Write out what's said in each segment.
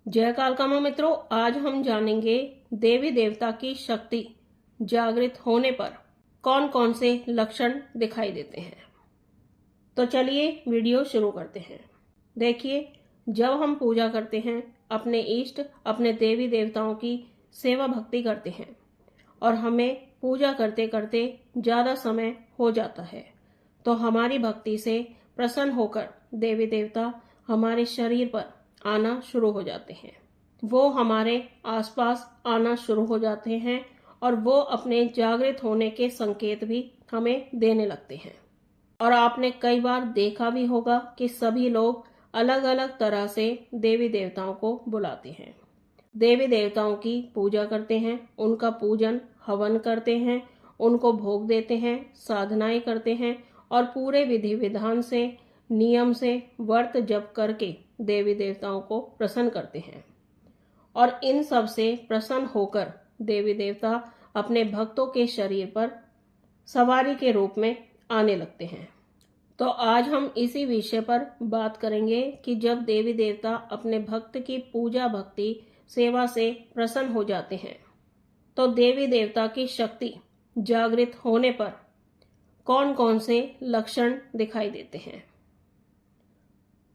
जय कालकामा मित्रों, आज हम जानेंगे देवी देवता की शक्ति जागृत होने पर कौन कौन से लक्षण दिखाई देते हैं। तो चलिए वीडियो शुरू करते हैं। देखिए, जब हम पूजा करते हैं, अपने इष्ट अपने देवी देवताओं की सेवा भक्ति करते हैं और हमें पूजा करते करते ज़्यादा समय हो जाता है, तो हमारी भक्ति से प्रसन्न होकर देवी देवता हमारे शरीर पर आना शुरू हो जाते हैं। वो हमारे आसपास आना शुरू हो जाते हैं और वो अपने जागृत होने के संकेत भी हमें देने लगते हैं। और आपने कई बार देखा भी होगा कि सभी लोग अलग अलग तरह से देवी देवताओं को बुलाते हैं, देवी देवताओं की पूजा करते हैं, उनका पूजन हवन करते हैं, उनको भोग देते हैं, साधनाएं करते हैं और पूरे विधि विधान से नियम से व्रत जप करके देवी देवताओं को प्रसन्न करते हैं। और इन सब से प्रसन्न होकर देवी देवता अपने भक्तों के शरीर पर सवारी के रूप में आने लगते हैं। तो आज हम इसी विषय पर बात करेंगे कि जब देवी देवता अपने भक्त की पूजा भक्ति सेवा से प्रसन्न हो जाते हैं, तो देवी देवता की शक्ति जागृत होने पर कौन कौन से लक्षण दिखाई देते हैं,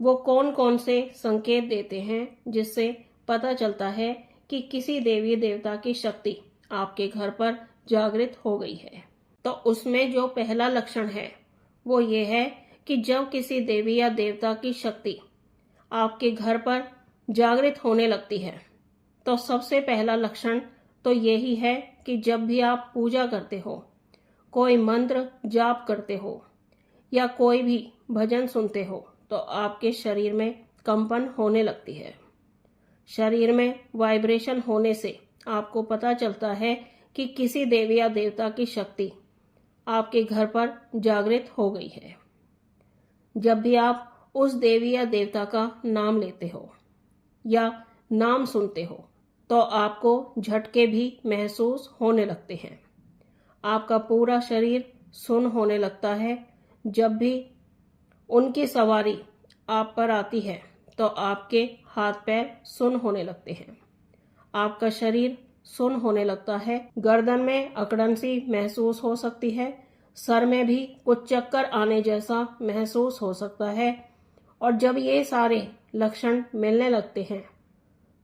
वो कौन कौन से संकेत देते हैं जिससे पता चलता है कि किसी देवी देवता की शक्ति आपके घर पर जागृत हो गई है। तो उसमें जो पहला लक्षण है वो ये है कि जब किसी देवी या देवता की शक्ति आपके घर पर जागृत होने लगती है, तो सबसे पहला लक्षण तो यही है कि जब भी आप पूजा करते हो, कोई मंत्र जाप करते हो या कोई भी भजन सुनते हो, तो आपके शरीर में कंपन होने लगती है। शरीर में वाइब्रेशन होने से आपको पता चलता है कि किसी देवी या देवता की शक्ति आपके घर पर जागृत हो गई है। जब भी आप उस देवी या देवता का नाम लेते हो या नाम सुनते हो, तो आपको झटके भी महसूस होने लगते हैं। आपका पूरा शरीर सुन्न होने लगता है। जब भी उनकी सवारी आप पर आती है, तो आपके हाथ पैर सुन्न होने लगते हैं, आपका शरीर सुन्न होने लगता है। गर्दन में अकड़न सी महसूस हो सकती है, सर में भी कुछ चक्कर आने जैसा महसूस हो सकता है। और जब ये सारे लक्षण मिलने लगते हैं,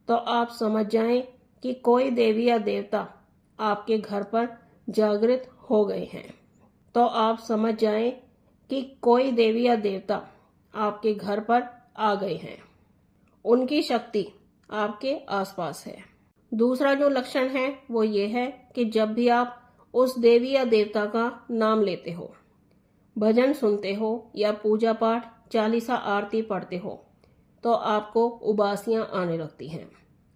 तो आप समझ जाएं कि कोई देवी या देवता आपके घर पर जागृत हो गए हैं। तो आप समझ जाएं कि कोई देवी या देवता आपके घर पर आ गए हैं, उनकी शक्ति आपके आसपास है। दूसरा जो लक्षण है वो ये है कि जब भी आप उस देवी या देवता का नाम लेते हो, भजन सुनते हो या पूजा पाठ चालीसा आरती पढ़ते हो, तो आपको उबासियां आने लगती हैं,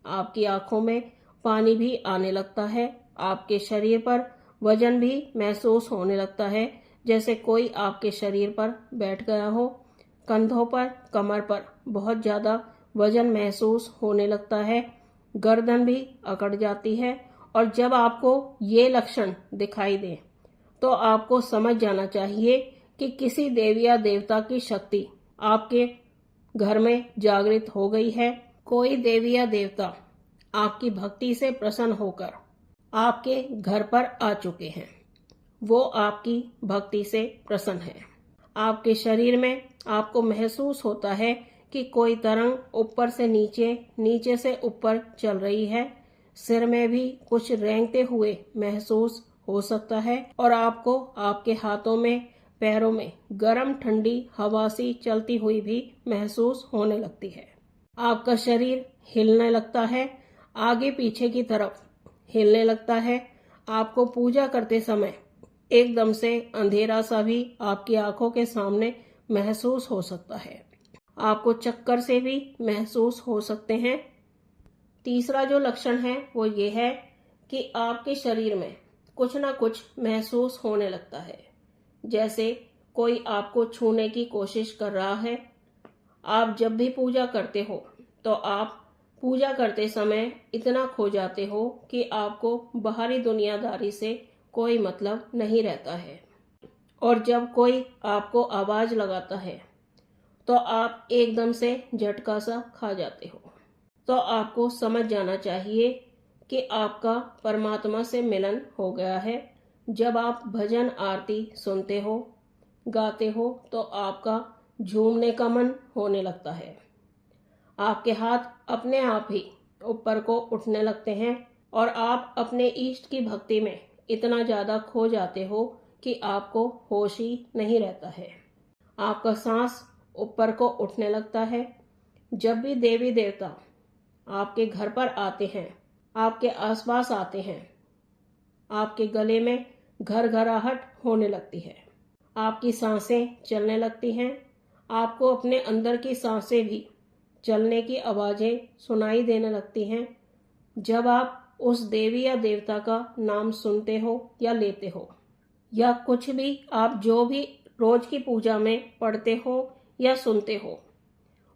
आपकी आंखों में पानी भी आने लगता है, आपके शरीर पर वजन भी महसूस होने लगता है, जैसे कोई आपके शरीर पर बैठ गया हो। कंधों पर, कमर पर बहुत ज्यादा वजन महसूस होने लगता है, गर्दन भी अकड़ जाती है। और जब आपको ये लक्षण दिखाई दे, तो आपको समझ जाना चाहिए कि किसी देवी या देवता की शक्ति आपके घर में जागृत हो गई है। कोई देवी या देवता आपकी भक्ति से प्रसन्न होकर आपके घर पर आ चुके हैं, वो आपकी भक्ति से प्रसन्न है। आपके शरीर में आपको महसूस होता है कि कोई तरंग ऊपर से नीचे, नीचे से ऊपर चल रही है। सिर में भी कुछ रेंगते हुए महसूस हो सकता है और आपको आपके हाथों में, पैरों में गर्म ठंडी हवा सी चलती हुई भी महसूस होने लगती है। आपका शरीर हिलने लगता है, आगे पीछे की तरफ हिलने लगता है। आपको पूजा करते समय एकदम से अंधेरा सा भी आपकी आंखों के सामने महसूस हो सकता है। आपको चक्कर से भी महसूस हो सकते हैं। तीसरा जो लक्षण है वो ये है कि आपके शरीर में कुछ ना कुछ महसूस होने लगता है, जैसे कोई आपको छूने की कोशिश कर रहा है। आप जब भी पूजा करते हो, तो आप पूजा करते समय इतना खो जाते हो कि आपको बाहरी दुनियादारी से कोई मतलब नहीं रहता है। और जब कोई आपको आवाज लगाता है, तो आप एकदम से झटका सा खा जाते हो। तो आपको समझ जाना चाहिए कि आपका परमात्मा से मिलन हो गया है। जब आप भजन आरती सुनते हो, गाते हो, तो आपका झूमने का मन होने लगता है। आपके हाथ अपने आप ही ऊपर को उठने लगते हैं और आप अपने इष्ट की भक्ति में इतना ज़्यादा खो जाते हो कि आपको होश ही नहीं रहता है। आपका सांस ऊपर को उठने लगता है। जब भी देवी देवता आपके घर पर आते हैं, आपके आसपास आते हैं, आपके गले में घरघराहट होने लगती है। आपकी सांसें चलने लगती हैं। आपको अपने अंदर की सांसें भी चलने की आवाज़ें सुनाई देने लगती हैं। जब आप उस देवी या देवता का नाम सुनते हो या लेते हो, या कुछ भी आप जो भी रोज की पूजा में पढ़ते हो या सुनते हो,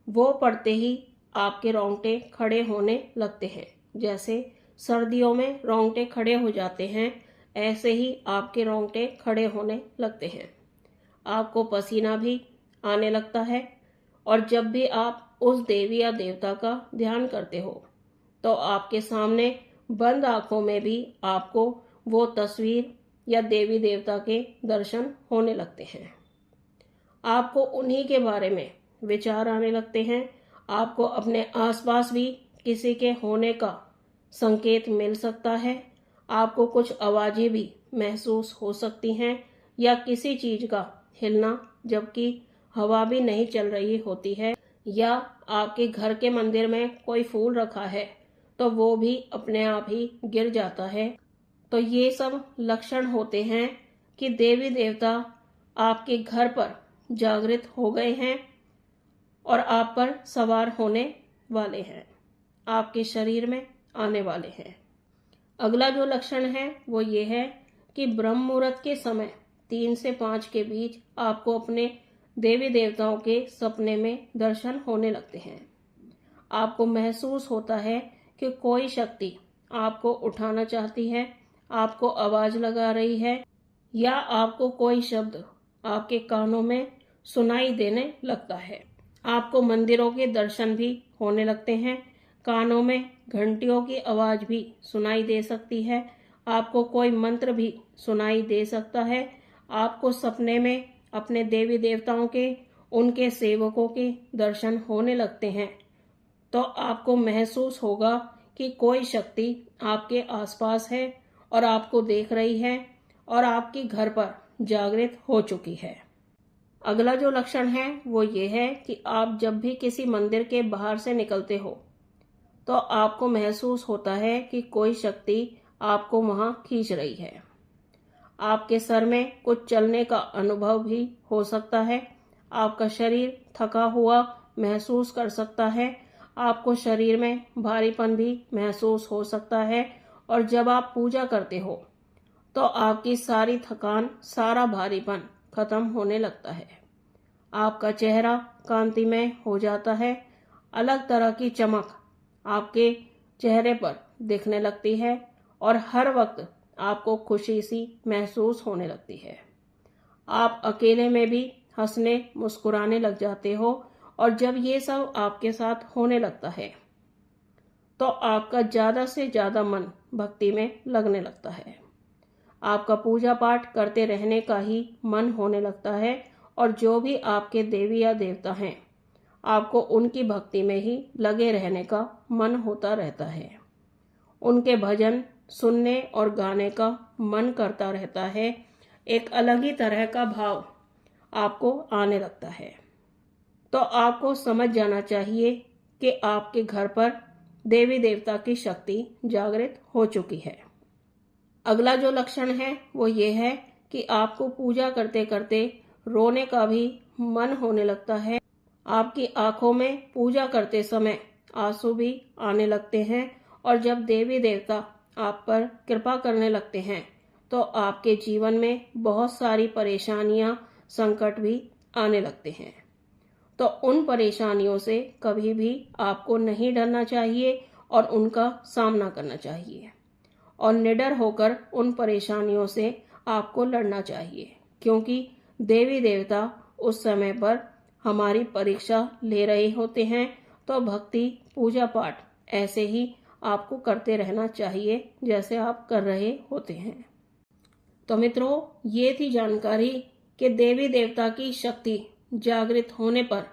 वो पढ़ते ही आपके रोंगटे खड़े होने लगते हैं। जैसे सर्दियों में रोंगटे खड़े हो जाते हैं, ऐसे ही आपके रोंगटे खड़े होने लगते हैं। आपको पसीना भी आने लगता है। और जब भी आप उस देवी या देवता का ध्यान करते हो, तो आपके सामने बंद आंखों में भी आपको वो तस्वीर या देवी देवता के दर्शन होने लगते हैं। आपको उन्हीं के बारे में विचार आने लगते हैं। आपको अपने आसपास भी किसी के होने का संकेत मिल सकता है। आपको कुछ आवाज़ें भी महसूस हो सकती हैं, या किसी चीज़ का हिलना, जबकि हवा भी नहीं चल रही होती है, या आपके घर के मंदिर में कोई फूल रखा है तो वो भी अपने आप ही गिर जाता है। तो ये सब लक्षण होते हैं कि देवी देवता आपके घर पर जागृत हो गए हैं और आप पर सवार होने वाले हैं, आपके शरीर में आने वाले हैं। अगला जो लक्षण है वो ये है कि ब्रह्म मुहूर्त के समय 3 से 5 के बीच आपको अपने देवी देवताओं के सपने में दर्शन होने लगते हैं। आपको महसूस होता है कि कोई शक्ति आपको उठाना चाहती है, आपको आवाज लगा रही है, या आपको कोई शब्द आपके कानों में सुनाई देने लगता है। आपको मंदिरों के दर्शन भी होने लगते हैं। कानों में घंटियों की आवाज भी सुनाई दे सकती है। आपको कोई मंत्र भी सुनाई दे सकता है। आपको सपने में अपने देवी देवताओं के, उनके सेवकों के दर्शन होने लगते हैं। तो आपको महसूस होगा कि कोई शक्ति आपके आसपास है और आपको देख रही है और आपके घर पर जागृत हो चुकी है। अगला जो लक्षण है वो ये है कि आप जब भी किसी मंदिर के बाहर से निकलते हो, तो आपको महसूस होता है कि कोई शक्ति आपको वहां खींच रही है। आपके सर में कुछ चलने का अनुभव भी हो सकता है। आपका शरीर थका हुआ महसूस कर सकता है। आपको शरीर में भारीपन भी महसूस हो सकता है। और जब आप पूजा करते हो, तो आपकी सारी थकान, सारा भारीपन खत्म होने लगता है। आपका चेहरा कांतिमय हो जाता है। अलग तरह की चमक आपके चेहरे पर दिखने लगती है और हर वक्त आपको खुशी सी महसूस होने लगती है। आप अकेले में भी हंसने मुस्कुराने लग जाते हो। और जब ये सब आपके साथ होने लगता है, तो आपका ज़्यादा से ज़्यादा मन भक्ति में लगने लगता है। आपका पूजा पाठ करते रहने का ही मन होने लगता है। और जो भी आपके देवी या देवता हैं, आपको उनकी भक्ति में ही लगे रहने का मन होता रहता है। उनके भजन सुनने और गाने का मन करता रहता है। एक अलग ही तरह का भाव आपको आने लगता है। तो आपको समझ जाना चाहिए कि आपके घर पर देवी देवता की शक्ति जागृत हो चुकी है। अगला जो लक्षण है वो ये है कि आपको पूजा करते करते रोने का भी मन होने लगता है। आपकी आंखों में पूजा करते समय आंसू भी आने लगते हैं। और जब देवी देवता आप पर कृपा करने लगते हैं, तो आपके जीवन में बहुत सारी परेशानियां, संकट भी आने लगते हैं। तो उन परेशानियों से कभी भी आपको नहीं डरना चाहिए और उनका सामना करना चाहिए। और निडर होकर उन परेशानियों से आपको लड़ना चाहिए, क्योंकि देवी देवता उस समय पर हमारी परीक्षा ले रहे होते हैं। तो भक्ति, पूजा पाठ ऐसे ही आपको करते रहना चाहिए जैसे आप कर रहे होते हैं। तो मित्रों, ये थी जानकारी कि देवी देवता की शक्ति जागृत होने पर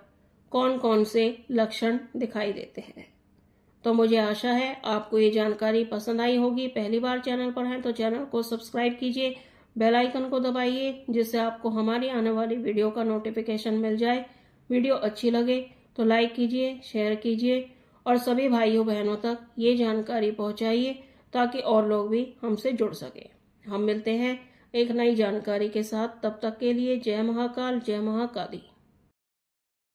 कौन कौन से लक्षण दिखाई देते हैं। तो मुझे आशा है आपको ये जानकारी पसंद आई होगी। पहली बार चैनल पर हैं तो चैनल को सब्सक्राइब कीजिए, बेल आइकन को दबाइए, जिससे आपको हमारी आने वाली वीडियो का नोटिफिकेशन मिल जाए। वीडियो अच्छी लगे तो लाइक कीजिए, शेयर कीजिए और सभी भाइयों बहनों तक ये जानकारी पहुंचाइए ताकि और लोग भी हमसे जुड़ सके। हम मिलते हैं एक नई जानकारी के साथ। तब तक के लिए जय महाकाल, जय महाकाली।